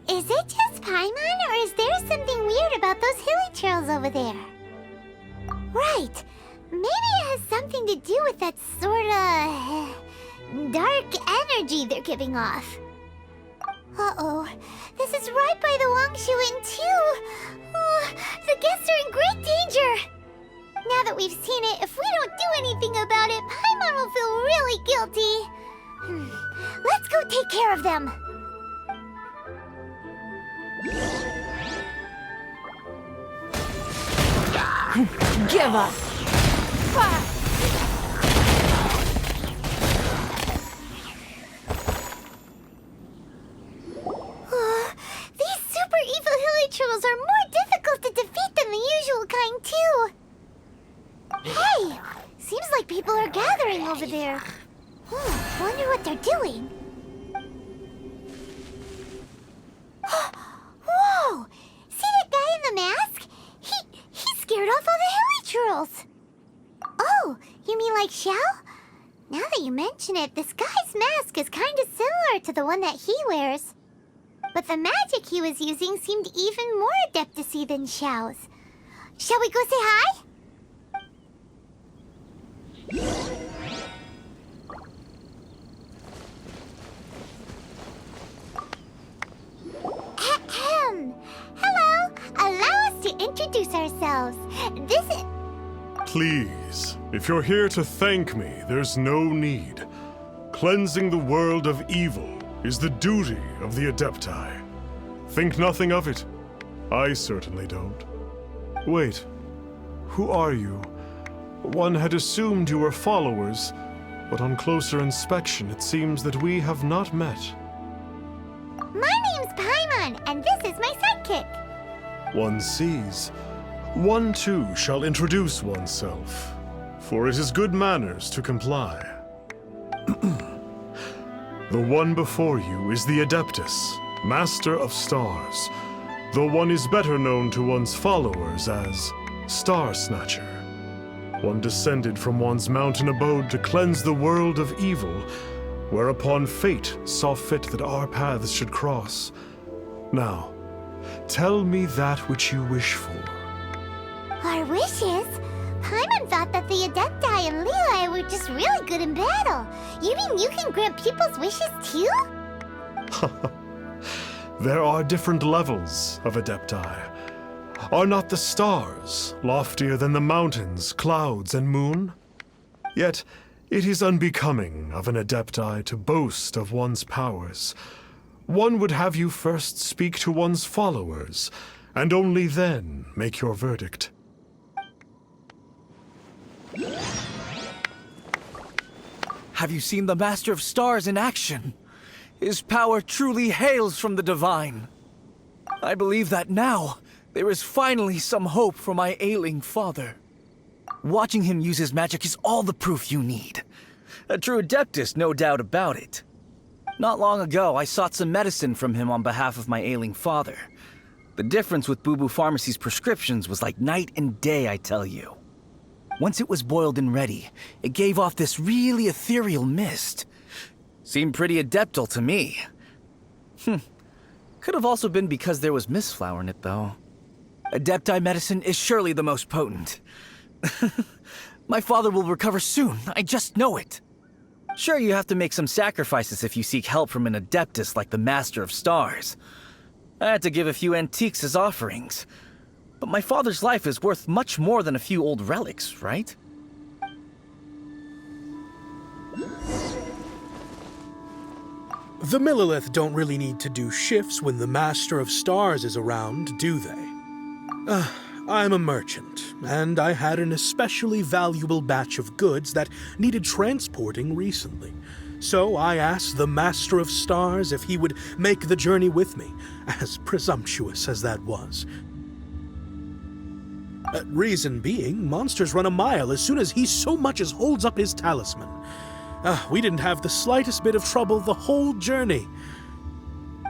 Is it just Paimon, or is there something weird about those hilly trails over there? Right. Maybe it has something to do with that sorta dark energy they're giving off. Uh-oh. This is right by the Wangshu Inn, too. Oh, the guests are in great danger. Now that we've seen it, if we don't do anything about it, Paimon will feel really guilty. Let's go take care of them. Give up! These super evil hilly trolls are more difficult to defeat than the usual kind, too. Hey! Seems like people are gathering over there. Wonder what they're doing. Whoa! See that guy in the mask? He scared off all the hilly trolls. Oh, you mean like Xiao? Now that you mention it, this guy's mask is kind of similar to the one that he wears. But the magic he was using seemed even more adeptacy than Xiao's. Shall we go say hi? Hello! Allow us to introduce ourselves. This is... Please, if you're here to thank me, there's no need. Cleansing the world of evil is the duty of the Adepti. Think nothing of it. I certainly don't. Wait, who are you? One had assumed you were followers, but on closer inspection it seems that we have not met. My name's Paimon, and this is my sidekick. One sees. One too shall introduce oneself, for it is good manners to comply. The one before you is the Adeptus, Master of Stars, though one is better known to one's followers as Star Snatcher. One descended from one's mountain abode to cleanse the world of evil, whereupon fate saw fit that our paths should cross. Now, tell me that which you wish for. Our wishes? Paimon thought that the Adepti and Leela were just really good in battle. You mean you can grant people's wishes too? There are different levels of Adepti. Are not the stars loftier than the mountains, clouds, and moon? Yet, it is unbecoming of an Adepti to boast of one's powers. One would have you first speak to one's followers, and only then make your verdict. Have you seen the Master of Stars in action? His power truly hails from the divine. I believe that now, there is finally some hope for my ailing father. Watching him use his magic is all the proof you need. A true Adeptus, no doubt about it. Not long ago, I sought some medicine from him on behalf of my ailing father. The difference with Boo Boo Pharmacy's prescriptions was like night and day, I tell you. Once it was boiled and ready, it gave off this really ethereal mist. Seemed pretty adeptal to me. Could have also been because there was mistflower in it, though. Adepti medicine is surely the most potent. My father will recover soon, I just know it. Sure, you have to make some sacrifices if you seek help from an Adeptus like the Master of Stars. I had to give a few antiques as offerings. But my father's life is worth much more than a few old relics, right? The Millilith don't really need to do shifts when the Master of Stars is around, do they? I'm a merchant, and I had an especially valuable batch of goods that needed transporting recently. So I asked the Master of Stars if he would make the journey with me, as presumptuous as that was. Reason being, monsters run a mile as soon as he so much as holds up his talisman. We didn't have the slightest bit of trouble the whole journey.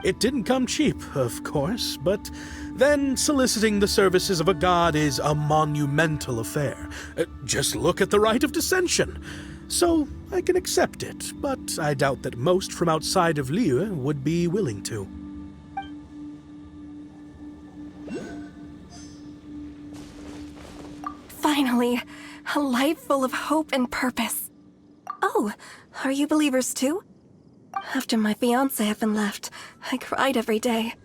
It didn't come cheap, of course, but then soliciting the services of a god is a monumental affair. Just look at the Rite of Dissension. So I can accept it, but I doubt that most from outside of Liyue would be willing to. Finally, a life full of hope and purpose. Oh, are you believers too? After my fiancé had been left, I cried every day.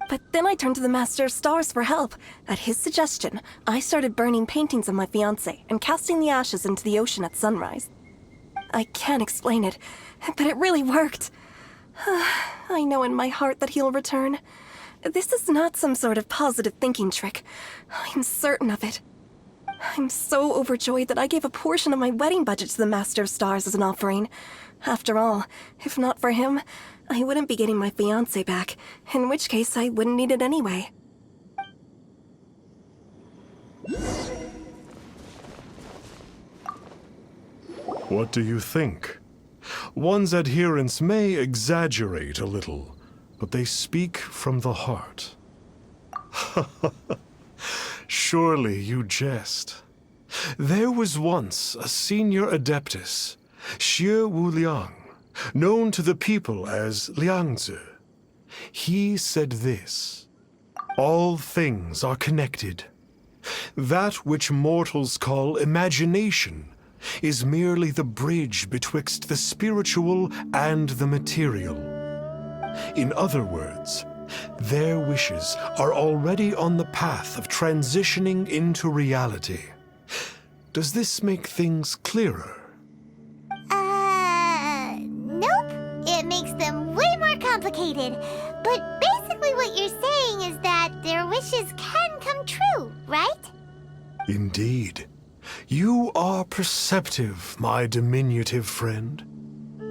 But then I turned to the Master of Stars for help. At his suggestion, I started burning paintings of my fiancé and casting the ashes into the ocean at sunrise. I can't explain it, but it really worked. I know in my heart that he'll return. This is not some sort of positive thinking trick. I'm certain of it. I'm so overjoyed that I gave a portion of my wedding budget to the Master of Stars as an offering. After all, if not for him, I wouldn't be getting my fiancé back, in which case I wouldn't need it anyway. What do you think? One's adherents may exaggerate a little, but they speak from the heart. Surely you jest. There was once a senior adeptus, Xie Wuliang, known to the people as Liangzi. He said this: all things are connected. That which mortals call imagination is merely the bridge betwixt the spiritual and the material. In other words, their wishes are already on the path of transitioning into reality. Does this make things clearer? Nope. It makes them way more complicated. But basically what you're saying is that their wishes can come true, right? Indeed. You are perceptive, my diminutive friend.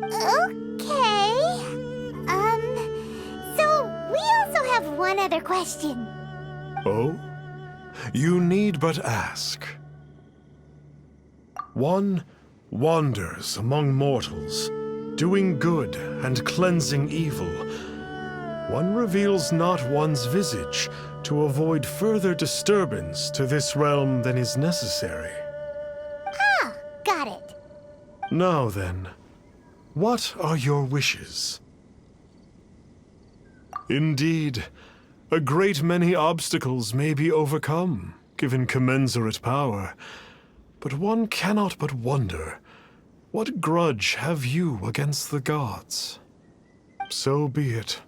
Okay. So we also have one other question. Oh? You need but ask. One wanders among mortals, doing good and cleansing evil. One reveals not one's visage to avoid further disturbance to this realm than is necessary. Ah, got it. Now then, what are your wishes? Indeed, a great many obstacles may be overcome, given commensurate power. But one cannot but wonder, what grudge have you against the gods? So be it.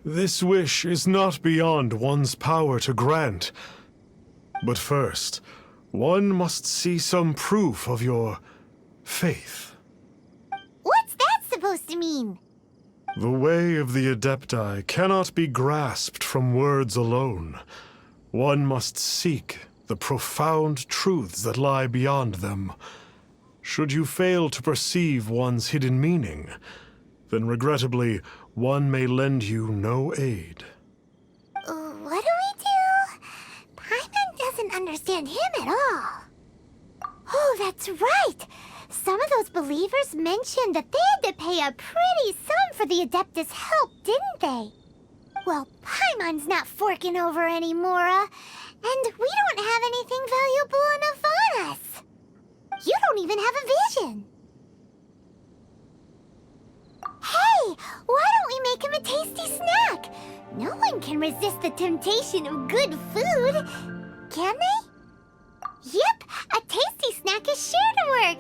This wish is not beyond one's power to grant. But first, one must see some proof of your faith. What's that supposed to mean? The way of the Adepti cannot be grasped from words alone. One must seek the profound truths that lie beyond them. Should you fail to perceive one's hidden meaning, then regrettably, one may lend you no aid. What do we do? Paimon doesn't understand him at all. Oh, that's right! Some of those believers mentioned that they had to pay a pretty sum for the Adeptus' help, didn't they? Well, Paimon's not forking over anymore, and we don't have anything valuable enough on us. You don't even have a vision. Hey, why don't we make him a tasty snack? No one can resist the temptation of good food, can they? Yep, a tasty snack is sure to work.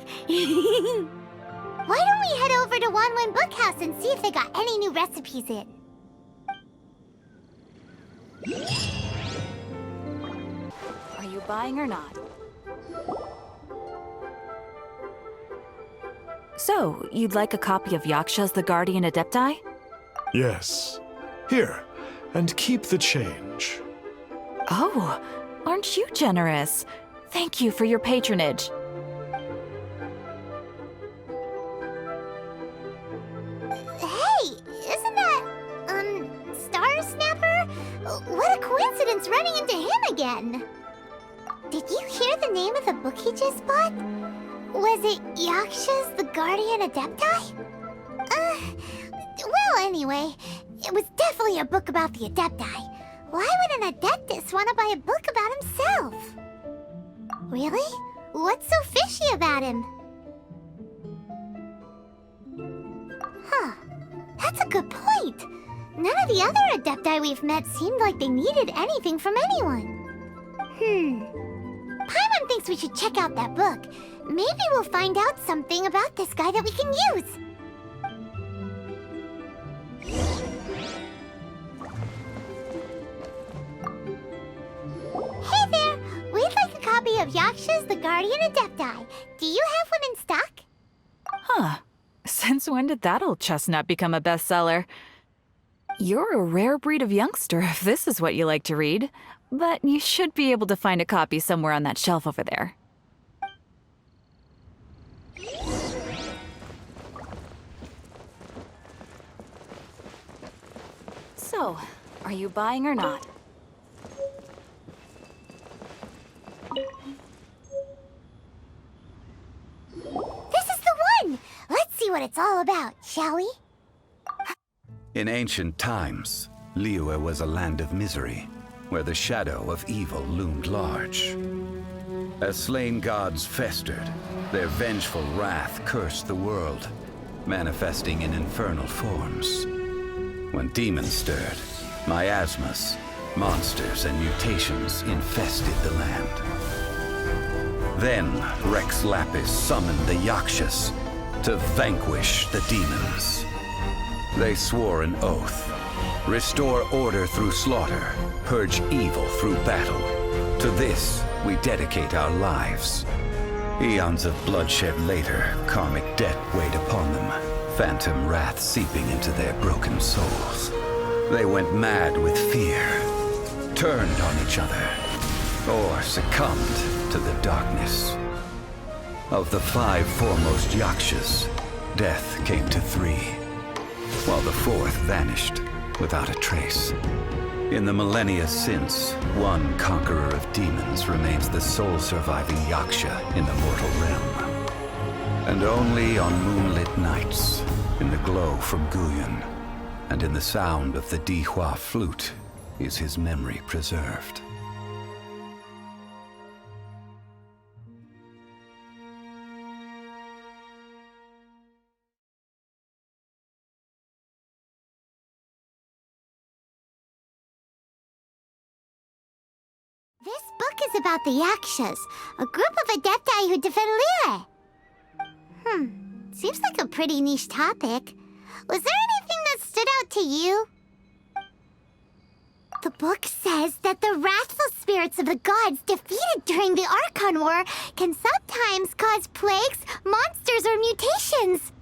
Why don't we head over to Wanwen Bookhouse and see if they got any new recipes in? Are you buying or not? So, you'd like a copy of Yakshas the Guardian Adepti? Yes. Here, and keep the change. Oh, aren't you generous? Thank you for your patronage. Hey, isn't that, Star Snapper? What a coincidence running into him again. Did you hear the name of the book he just bought? Was it Yakshas the Guardian Adepti? Well, anyway, it was definitely a book about the Adepti. Why would an Adeptus want to buy a book about himself? Really? What's so fishy about him? Huh. That's a good point. None of the other Adepti we've met seemed like they needed anything from anyone. Paimon thinks we should check out that book. Maybe we'll find out something about this guy that we can use. Hey there! We'd like a copy of Yakshas, the Guardian Adepti. Do you have one in stock? Huh. Since when did that old chestnut become a bestseller? You're a rare breed of youngster if this is what you like to read. But you should be able to find a copy somewhere on that shelf over there. So, are you buying or not? This is the one! Let's see what it's all about, shall we? In ancient times, Liyue was a land of misery, where the shadow of evil loomed large. As slain gods festered, their vengeful wrath cursed the world, manifesting in infernal forms. When demons stirred, miasmas, monsters, and mutations infested the land. Then Rex Lapis summoned the Yakshas to vanquish the demons. They swore an oath: restore order through slaughter, purge evil through battle. To this, we dedicate our lives. Eons of bloodshed later, karmic debt weighed upon them, phantom wrath seeping into their broken souls. They went mad with fear, turned on each other, or succumbed to the darkness. Of the 5 foremost Yakshas, death came to 3, while the 4th vanished without a trace. In the millennia since, one conqueror of demons remains the sole surviving Yaksha in the mortal realm. And only on moonlit nights, in the glow from Guyon, and in the sound of the Dihua flute, is his memory preserved. This book is about the Yakshas, a group of Adepti who defend Liyue. Seems like a pretty niche topic. Was there anything that stood out to you? The book says that the wrathful spirits of the gods defeated during the Archon War can sometimes cause plagues, monsters, or mutations.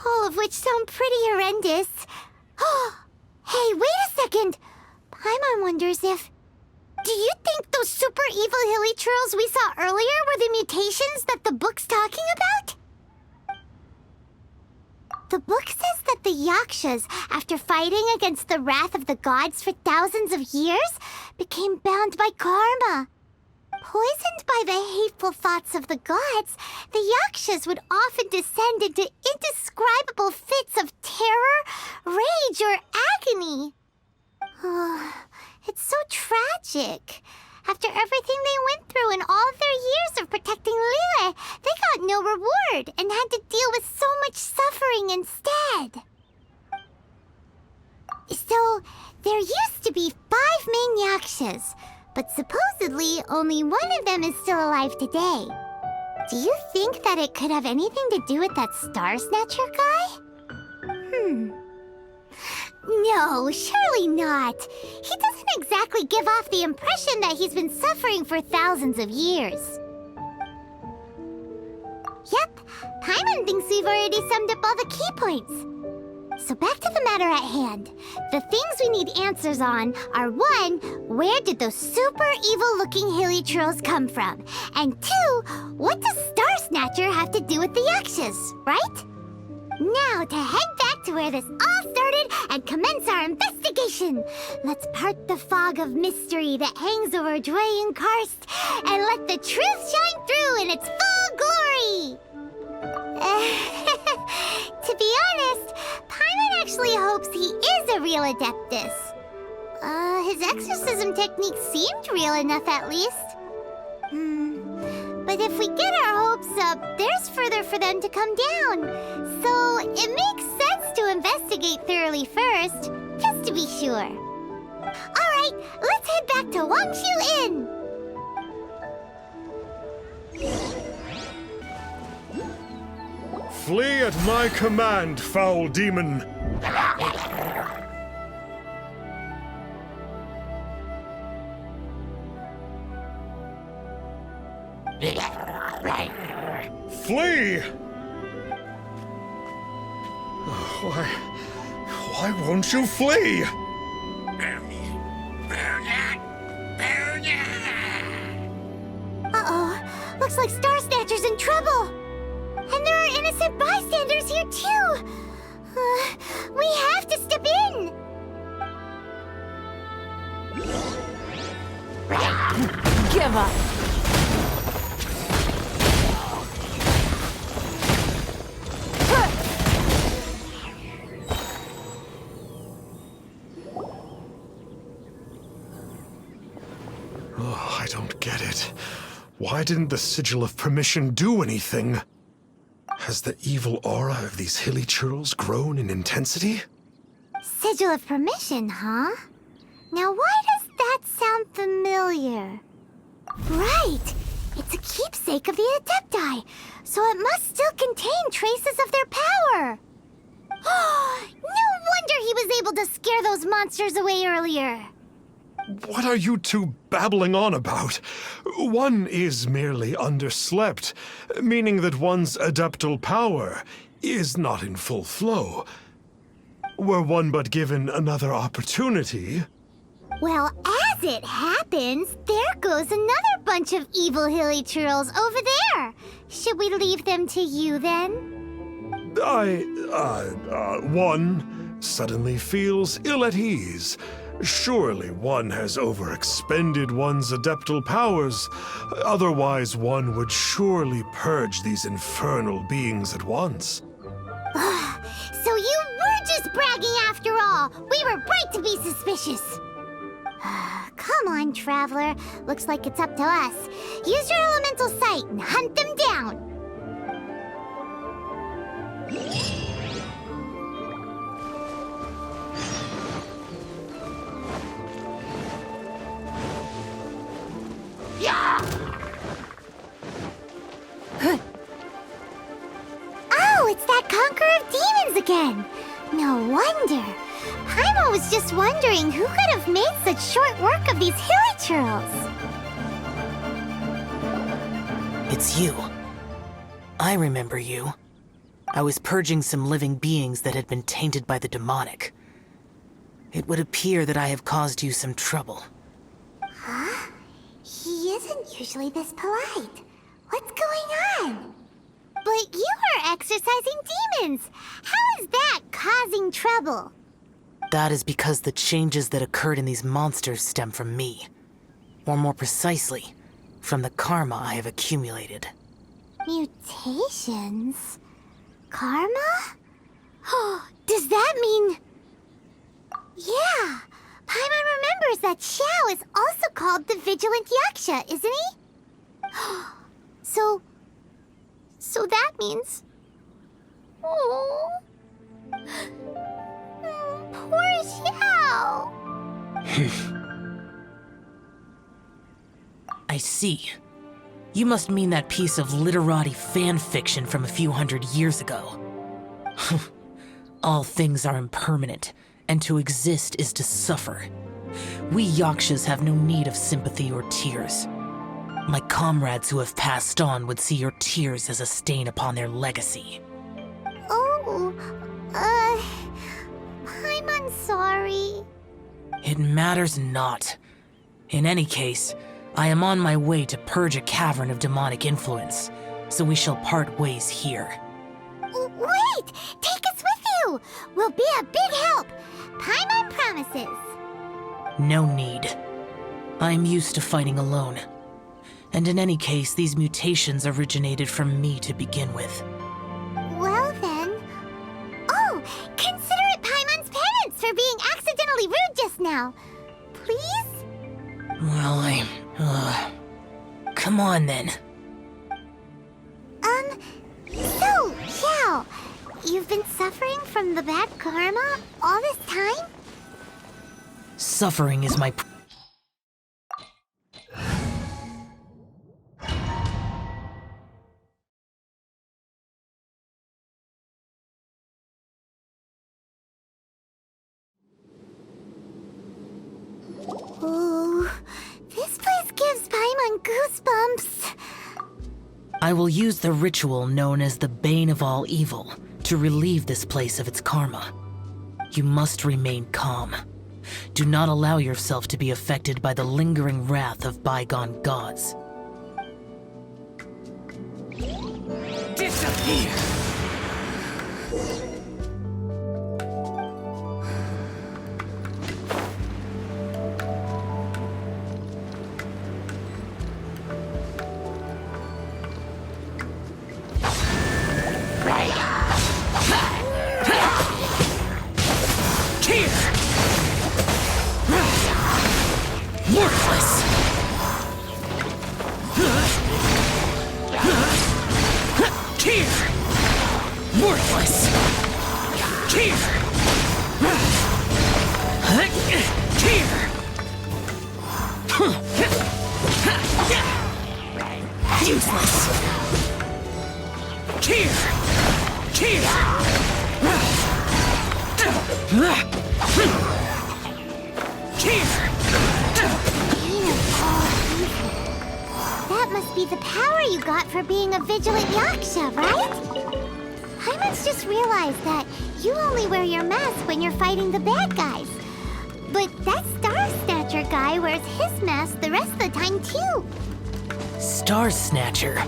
All of which sound pretty horrendous. Hey, wait a second! Paimon wonders if... Do you think those super evil hilly churls we saw earlier were the mutations that the book's talking about? The book says that the Yakshas, after fighting against the wrath of the gods for thousands of years, became bound by karma. Poisoned by the hateful thoughts of the gods, the Yakshas would often descend into indescribable fits of terror, rage, or agony. It's so tragic. After everything they went through in all of their years of protecting Liyue, they got no reward and had to deal with so much suffering instead. So, there used to be 5 main Yakshas, but supposedly only one of them is still alive today. Do you think that it could have anything to do with that Star Snatcher guy? No, surely not. He doesn't exactly give off the impression that he's been suffering for thousands of years. Yep, Paimon thinks we've already summed up all the key points. So back to the matter at hand. The things we need answers on are 1, where did those super evil-looking hilly trolls come from? And 2, what does Star Snatcher have to do with the Yakshas, right? Now to head back to where this all started and commence our investigation. Let's part the fog of mystery that hangs over Dwayne Karst and let the truth shine through in its full glory. To be honest, Paimon actually hopes he is a real Adeptus. His exorcism technique seemed real enough at least. But if we get our hopes up, there's further for them to come down. So it makes sense to investigate thoroughly first, just to be sure. Alright, let's head back to Wangshu Inn! Flee at my command, foul demon! Flee! Why won't you flee? Uh-oh. Looks like Star Snatcher's in trouble. And there are innocent bystanders here, too. We have to step in. Give up! Oh, I don't get it. Why didn't the Sigil of Permission do anything? Has the evil aura of these hilly churls grown in intensity? Sigil of Permission, huh? Now why does that sound familiar? Right! It's a keepsake of the Adepti, so it must still contain traces of their power! No wonder he was able to scare those monsters away earlier! What are you two babbling on about? One is merely underslept, meaning that one's adeptal power is not in full flow. Were one but given another opportunity... Well, as it happens, there goes another bunch of evil hilly churls over there. Should we leave them to you, then? One suddenly feels ill at ease. Surely one has overexpended one's adeptal powers. Otherwise, one would surely purge these infernal beings at once. So you were just bragging after all. We were right to be suspicious. Come on, Traveler. Looks like it's up to us. Use your elemental sight and hunt them down. Oh, it's that Conqueror of Demons again. No wonder. Paimon was just wondering who could have made such short work of these hilly churls. It's you. I remember you. I was purging some living beings that had been tainted by the demonic. It would appear that I have caused you some trouble. Huh? He isn't usually this polite. What's going on? But you are exorcising demons. How is that causing trouble? That is because the changes that occurred in these monsters stem from me. Or more precisely, from the karma I have accumulated. Mutations? Karma? Oh, does that mean... Yeah, Paimon remembers that Xiao is also called the Vigilant Yaksha, isn't he? So that means... Oh... Poor Xiao! I see. You must mean that piece of literati fan fiction from a few hundred years ago. All things are impermanent, and to exist is to suffer. We Yakshas have no need of sympathy or tears. My comrades who have passed on would see your tears as a stain upon their legacy. Oh, I'm sorry. It matters not. In any case, I am on my way to purge a cavern of demonic influence, so we shall part ways here. Wait! Take us with you! We'll be a big help! Paimon promises! No need. I am used to fighting alone. And in any case, these mutations originated from me to begin with. Well then... Oh! Consider it Paimon's penance for being accidentally rude just now. Please? Well, come on then. So, Xiao, you've been suffering from the bad karma all this time? Suffering is my Ooh, this place gives Paimon goosebumps. I will use the ritual known as the Bane of All Evil to relieve this place of its karma. You must remain calm. Do not allow yourself to be affected by the lingering wrath of bygone gods. Disappear! Worthless! Here! Worthless! Here! Here! Useless! Here! Here! That must be the power you got for being a vigilant Yaksha, right? Paimon's just realized that you only wear your mask when you're fighting the bad guys. But that Star Snatcher guy wears his mask the rest of the time, too. Star Snatcher?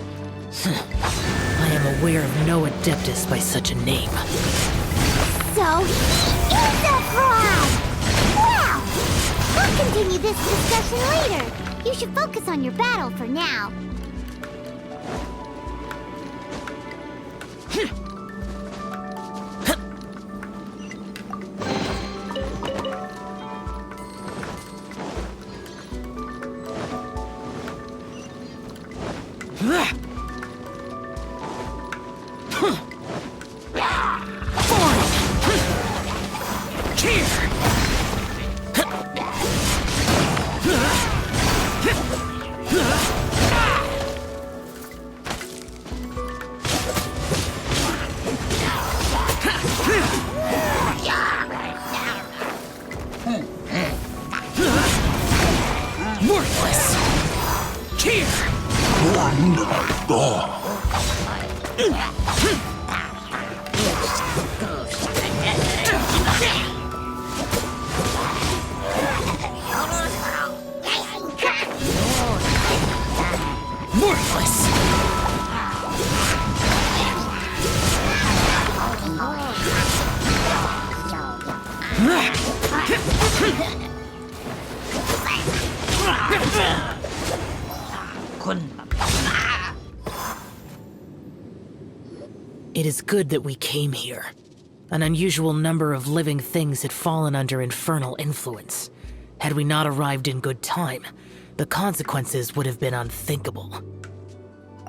I am aware of no Adeptus by such a name. So he is a fraud! Well, we'll continue this discussion later. You should focus on your battle for now. Worthless! Worthless! It is good that we came here. An unusual number of living things had fallen under infernal influence. Had we not arrived in good time, the consequences would have been unthinkable.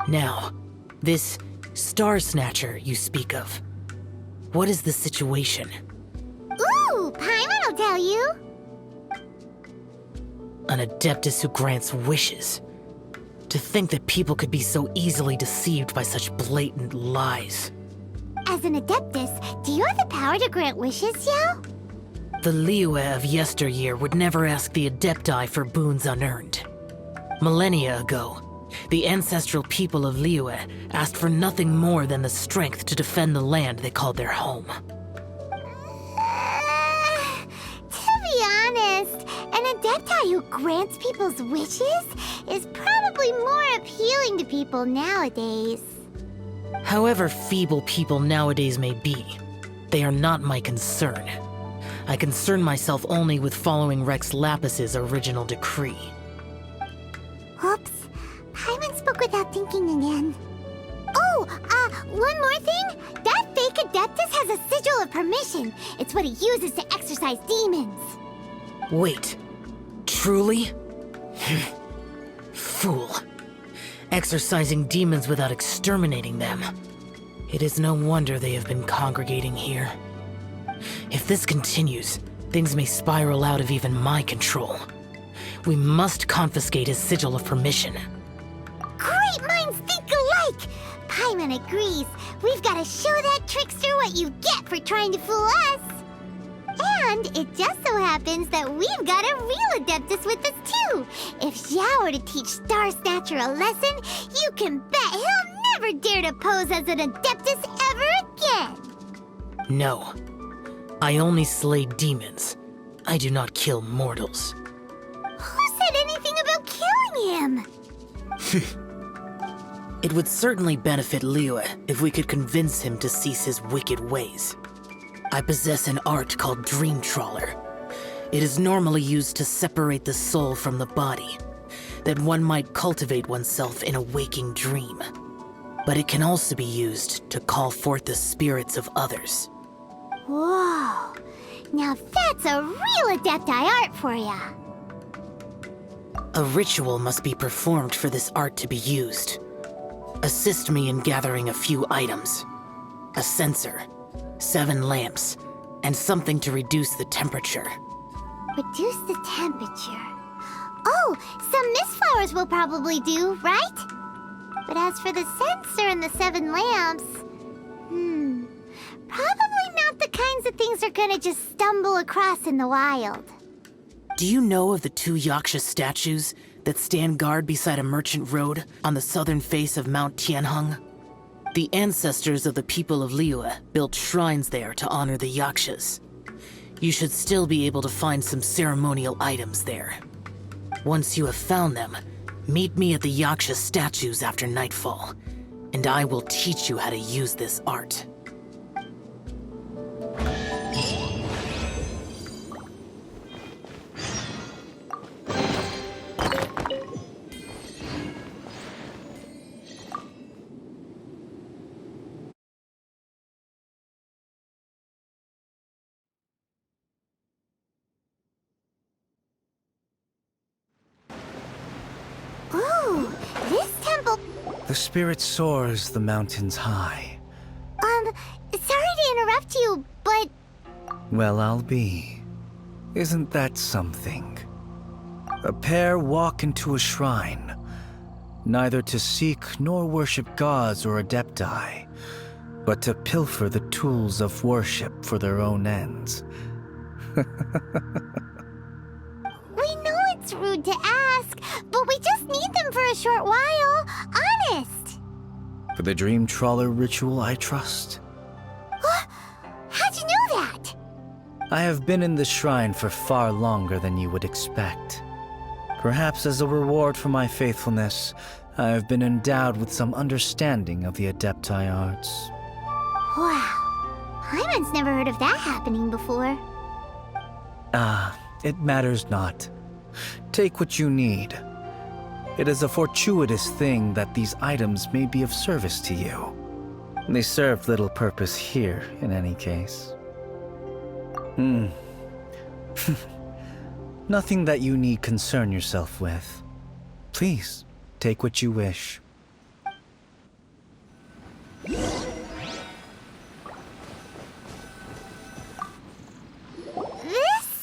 Now, this Star Snatcher you speak of, what is the situation? Ooh, Paimon will tell you. An Adeptus who grants wishes. To think that people could be so easily deceived by such blatant lies. As an Adeptus, do you have the power to grant wishes, Yao? The Liyue of yesteryear would never ask the Adepti for boons unearned. Millennia ago, the ancestral people of Liyue asked for nothing more than the strength to defend the land they called their home. To be honest, an Adepti who grants people's wishes is probably more appealing to people nowadays. However feeble people nowadays may be, they are not my concern. I concern myself only with following Rex Lapis's original decree. Oops, Paimon spoke without thinking again. Oh, one more thing. That fake Adeptus has a sigil of permission. It's what he uses to exorcise demons. Wait, truly? Fool. Exorcising demons without exterminating them. It is no wonder they have been congregating here. If this continues, things may spiral out of even my control. We must confiscate his sigil of permission. Great minds think alike! Paimon agrees. We've got to show that trickster what you get for trying to fool us. And it just so happens that we've got a real Adeptus with us too. If Xiao were to teach Star Snatcher a lesson, you can bet he'll never dare to pose as an Adeptus ever again. No. I only slay demons. I do not kill mortals. Who said anything about killing him? It would certainly benefit Liyue if we could convince him to cease his wicked ways. I possess an art called Dream Trawler. It is normally used to separate the soul from the body, that one might cultivate oneself in a waking dream. But it can also be used to call forth the spirits of others. Whoa, now that's a real Adepti art for ya. A ritual must be performed for this art to be used. Assist me in gathering a few items. A censer, 7 lamps, and something to reduce the temperature. Reduce the temperature. Oh, some mist flowers will probably do, right? But as for the censer and the 7 lamps, probably not the kinds of things they're gonna just stumble across in the wild. Do you know of the 2 Yaksha statues that stand guard beside a merchant road on the southern face of Mount Tianheng? The ancestors of the people of Liyue built shrines there to honor the Yakshas. You should still be able to find some ceremonial items there. Once you have found them, meet me at the Yaksha statues after nightfall, and I will teach you how to use this art. Ooh, this temple... The spirit soars the mountains high. Sorry to interrupt you, but... Well, I'll be. Isn't that something? A pair walk into a shrine, neither to seek nor worship gods or adepti, but to pilfer the tools of worship for their own ends. We know it's rude to ask, but we just need them for a short while. Honest. For the Dream Trawler ritual, I trust. How'd you know that? I have been in the shrine for far longer than you would expect. Perhaps as a reward for my faithfulness, I have been endowed with some understanding of the Adepti arts. Wow. Hyman's never heard of that happening before. It matters not. Take what you need. It is a fortuitous thing that these items may be of service to you. They serve little purpose here, in any case. Nothing that you need concern yourself with. Please, take what you wish. This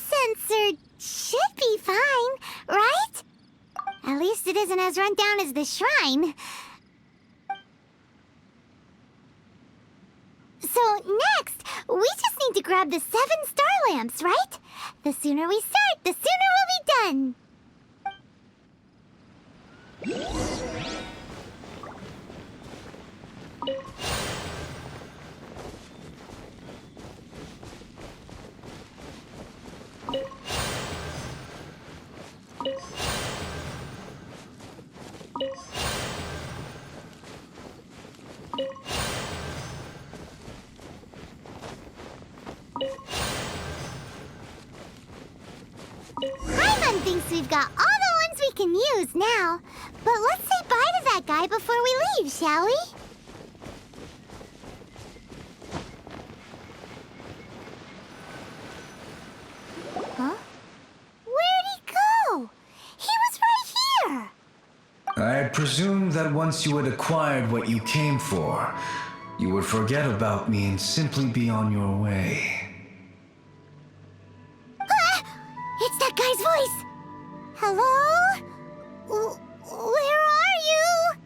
sensor should be fine, right? At least it isn't as run down as the shrine. So next, we just need to grab the 7 star lamps, right? The sooner we start, the sooner we'll be done. Hyman thinks we've got all the ones we can use now. But let's say bye to that guy before we leave, shall we? Huh? Where'd he go? He was right here! I had presumed that once you had acquired what you came for, you would forget about me and simply be on your way. It's that guy's voice! Hello? Where are you?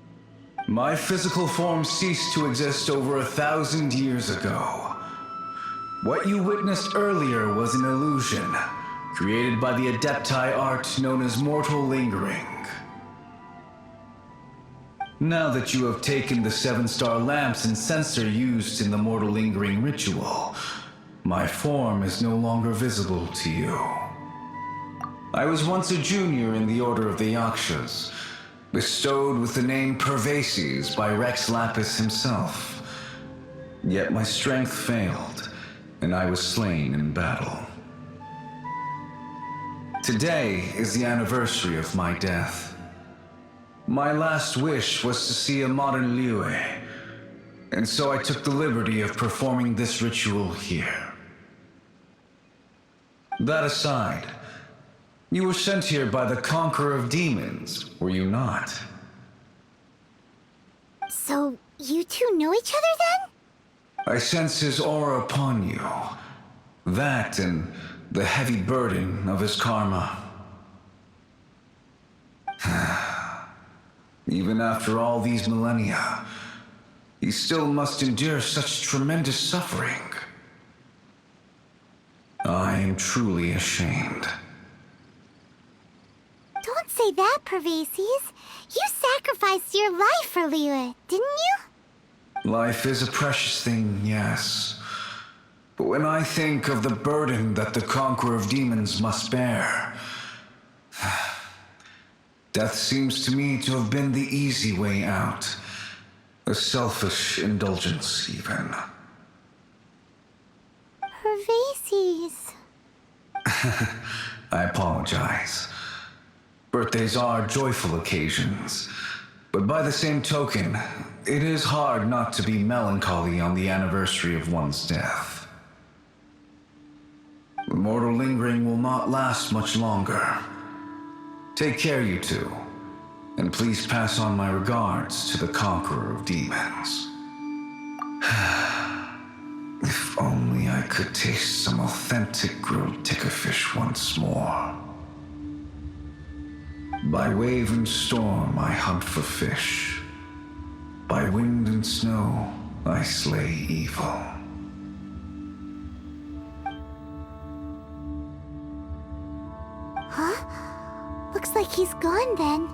My physical form ceased to exist over 1,000 years ago. What you witnessed earlier was an illusion, created by the Adepti art known as mortal lingering. Now that you have taken the 7-star lamps and censer used in the mortal lingering ritual, my form is no longer visible to you. I was once a junior in the Order of the Yakshas, bestowed with the name Pervases by Rex Lapis himself. Yet my strength failed, and I was slain in battle. Today is the anniversary of my death. My last wish was to see a modern Liyue, and so I took the liberty of performing this ritual here. That aside, you were sent here by the Conqueror of Demons, were you not? So, you two know each other then? I sense his aura upon you. That and the heavy burden of his karma. Even after all these millennia, he still must endure such tremendous suffering. I am truly ashamed. Don't say that, Pervases. You sacrificed your life for Liyue, didn't you? Life is a precious thing, yes. But when I think of the burden that the Conqueror of Demons must bear, death seems to me to have been the easy way out. A selfish indulgence, even. Pervases. I apologize. Birthdays are joyful occasions, but by the same token, it is hard not to be melancholy on the anniversary of one's death. The mortal lingering will not last much longer. Take care, you two, and please pass on my regards to the Conqueror of Demons. If only I could taste some authentic grilled tickerfish once more. By wave and storm I hunt for fish. By wind and snow I slay evil. Looks like he's gone then.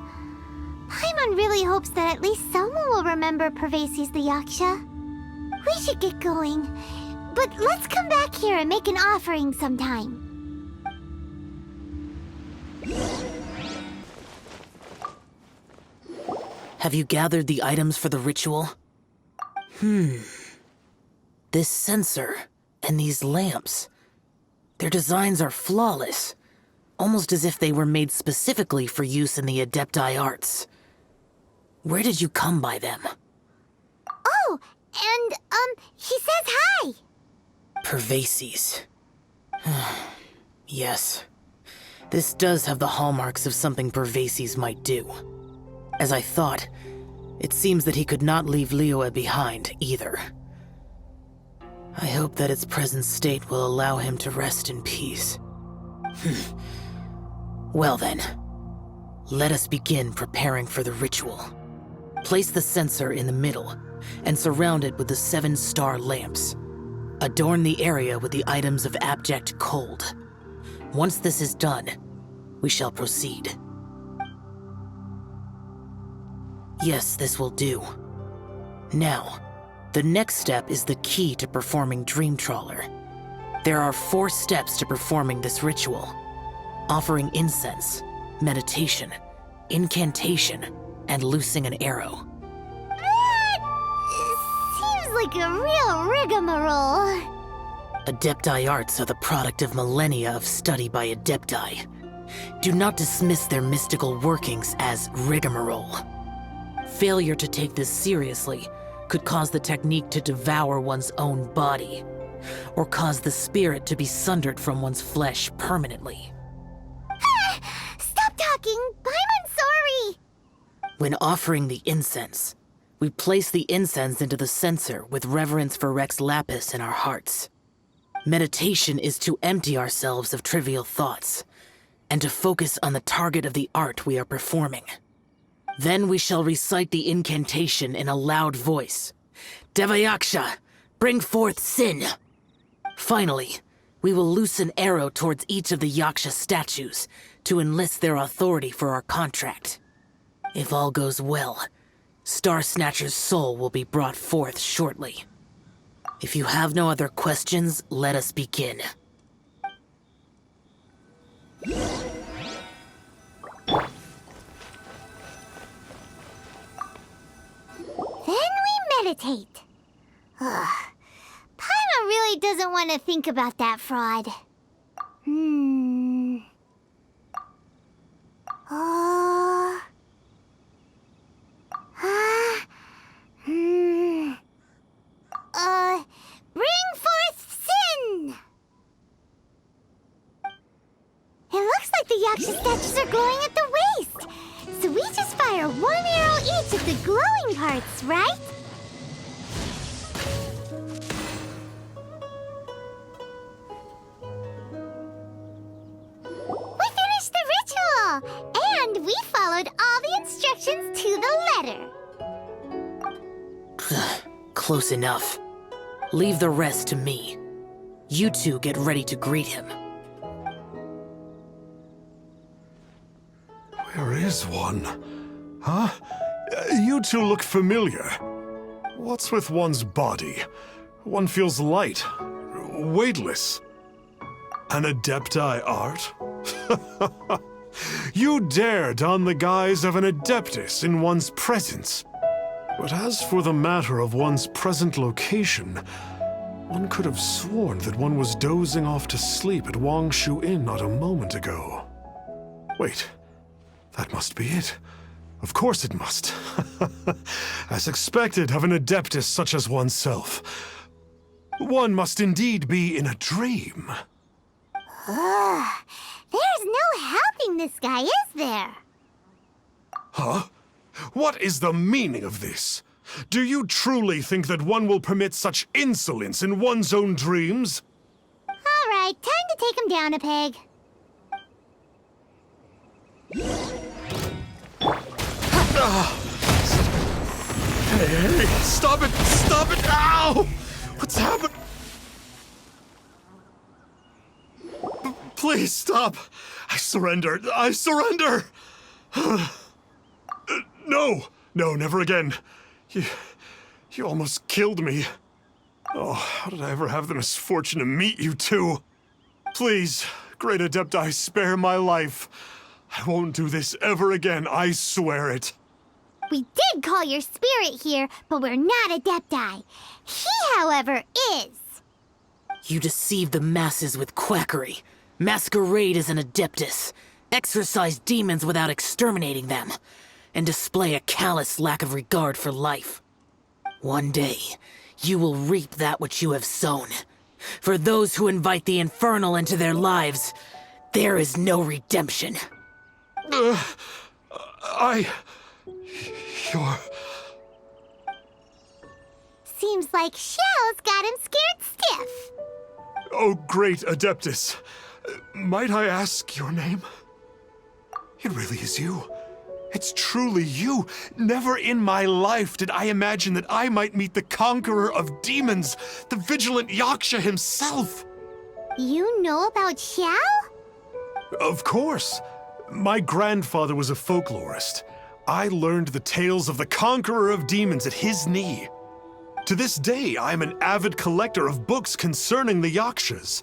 Paimon really hopes that at least someone will remember Pervases the Yaksha. We should get going, but let's come back here and make an offering sometime. Have you gathered the items for the ritual? This censer and these lamps. Their designs are flawless. Almost as if they were made specifically for use in the Adepti arts. Where did you come by them? Oh, and, he says hi! Pervases. Yes. This does have the hallmarks of something Pervases might do. As I thought, it seems that he could not leave Liyue behind, either. I hope that its present state will allow him to rest in peace. Well then, let us begin preparing for the ritual. Place the censer in the middle, and surround it with the 7-star lamps. Adorn the area with the items of abject cold. Once this is done, we shall proceed. Yes, this will do. Now, the next step is the key to performing Dream Trawler. There are 4 steps to performing this ritual. Offering incense, meditation, incantation, and loosing an arrow. Seems like a real rigmarole. Adepti arts are the product of millennia of study by Adepti. Do not dismiss their mystical workings as rigmarole. Failure to take this seriously could cause the technique to devour one's own body, or cause the spirit to be sundered from one's flesh permanently. Stop talking! I'm sorry! When offering the incense, we place the incense into the censer with reverence for Rex Lapis in our hearts. Meditation is to empty ourselves of trivial thoughts, and to focus on the target of the art we are performing. Then we shall recite the incantation in a loud voice. Devayaksha, bring forth sin! Finally, we will loose an arrow towards each of the Yaksha statues to enlist their authority for our contract. If all goes well, Star Snatcher's soul will be brought forth shortly. If you have no other questions, let us begin. Then we meditate. Ugh. Paimon really doesn't want to think about that fraud. Bring forth sin! It looks like the Yaksha statues are glowing at the waist. So we just fire one arrow each at the glowing parts, right? We finished the ritual! And we followed all the instructions to the letter. Close enough. Leave the rest to me. You two get ready to greet him. Where is one? Huh? You two look familiar. What's with one's body? One feels light, weightless. An Adepti art? You dare don the guise of an Adeptus in one's presence. But as for the matter of one's present location, one could have sworn that one was dozing off to sleep at Wangshu Inn not a moment ago. Wait, that must be it. Of course it must. As expected of an Adeptus such as oneself. One must indeed be in a dream. There's no helping this guy, is there? Huh? What is the meaning of this? Do you truly think that one will permit such insolence in one's own dreams? All right, time to take him down a peg. Hey, stop it! Stop it! Ow! What's happened? Please stop! I surrender! I surrender! No! No, never again. You almost killed me. Oh, how did I ever have the misfortune to meet you two? Please, Great Adepti, spare my life. I won't do this ever again, I swear it. We did call your spirit here, but we're not Adepti. He, however, is. You deceive the masses with quackery, masquerade as an Adeptus, exorcise demons without exterminating them, and display a callous lack of regard for life. One day, you will reap that which you have sown. For those who invite the infernal into their lives, there is no redemption. You're... Seems like Xiao's got him scared stiff. Oh, great Adeptus. Might I ask your name? It really is you. It's truly you. Never in my life did I imagine that I might meet the conqueror of demons, the vigilant Yaksha himself. You know about Xiao? Of course. My grandfather was a folklorist. I learned the tales of the conqueror of demons at his knee. To this day, I am an avid collector of books concerning the Yakshas.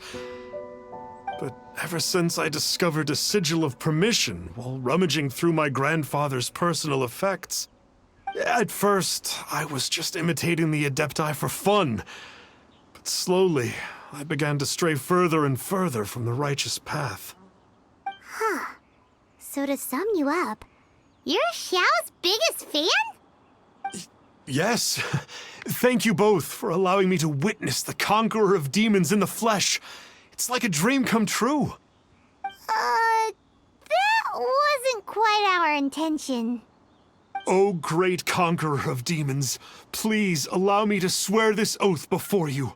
But ever since I discovered a sigil of permission while rummaging through my grandfather's personal effects, at first, I was just imitating the Adepti for fun. But slowly, I began to stray further and further from the righteous path. So to sum you up, you're Xiao's biggest fan? Yes. Thank you both for allowing me to witness the conqueror of demons in the flesh. It's like a dream come true. That wasn't quite our intention. Oh, great conqueror of demons, please allow me to swear this oath before you.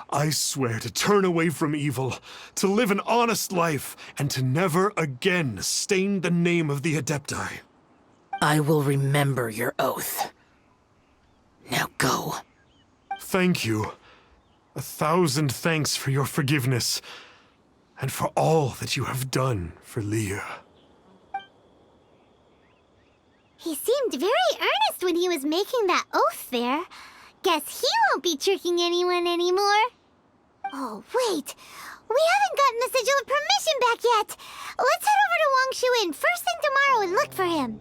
I swear to turn away from evil, to live an honest life, and to never again stain the name of the Adepti. I will remember your oath. Now go. Thank you. 1,000 thanks for your forgiveness, and for all that you have done for Leah. He seemed very earnest when he was making that oath there. Guess he won't be tricking anyone anymore. Oh, wait. We haven't gotten the Sigil of Permission back yet. Let's head over to Wangshuin first thing tomorrow and look for him.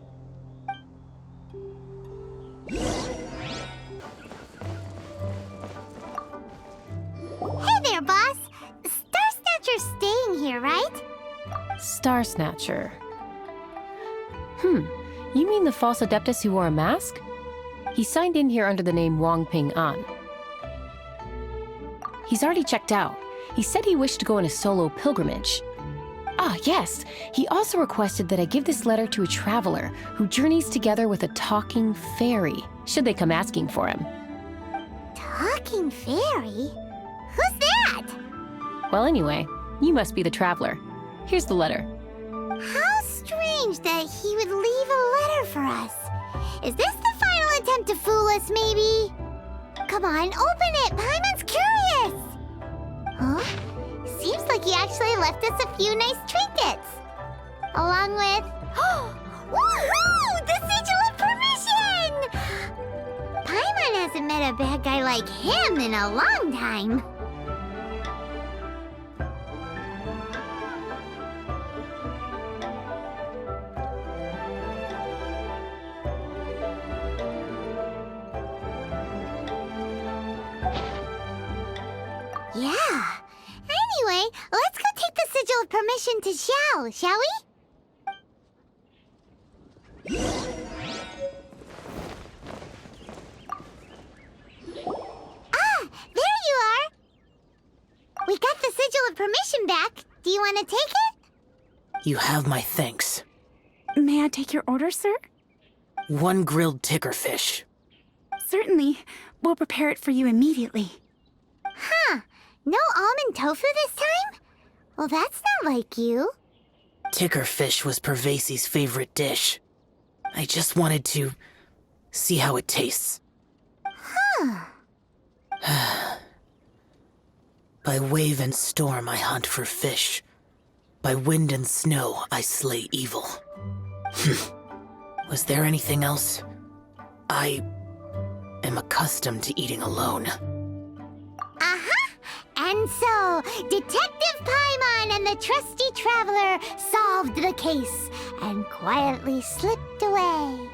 Hey there, boss. Star Snatcher's staying here, right? Star Snatcher. You mean the false adeptus who wore a mask? He signed in here under the name Wang Ping An. He's already checked out. He said he wished to go on a solo pilgrimage. Ah, yes. He also requested that I give this letter to a traveler who journeys together with a talking fairy, should they come asking for him. Talking fairy? Who's that? Well, anyway, you must be the traveler. Here's the letter. How strange that he would leave a letter for us. Is this the final attempt to fool us, maybe? Come on, open it! Paimon's curious! Huh? Seems like he actually left us a few nice trinkets. Along with... Woohoo! The Sigil of Permission! Paimon hasn't met a bad guy like him in a long time. Yeah. Anyway, let's go take the Sigil of Permission to Xiao, shall we? Ah, there you are. We got the Sigil of Permission back. Do you want to take it? You have my thanks. May I take your order, sir? 1 grilled ticker fish. Certainly. We'll prepare it for you immediately. Huh. No almond tofu this time? Well, that's not like you. Ticker fish was Pervasi's favorite dish. I just wanted to see how it tastes. Huh. By wave and storm I hunt for fish. By wind and snow I slay evil. Was there anything else? I am accustomed to eating alone. And so, Detective Paimon and the trusty traveler solved the case and quietly slipped away.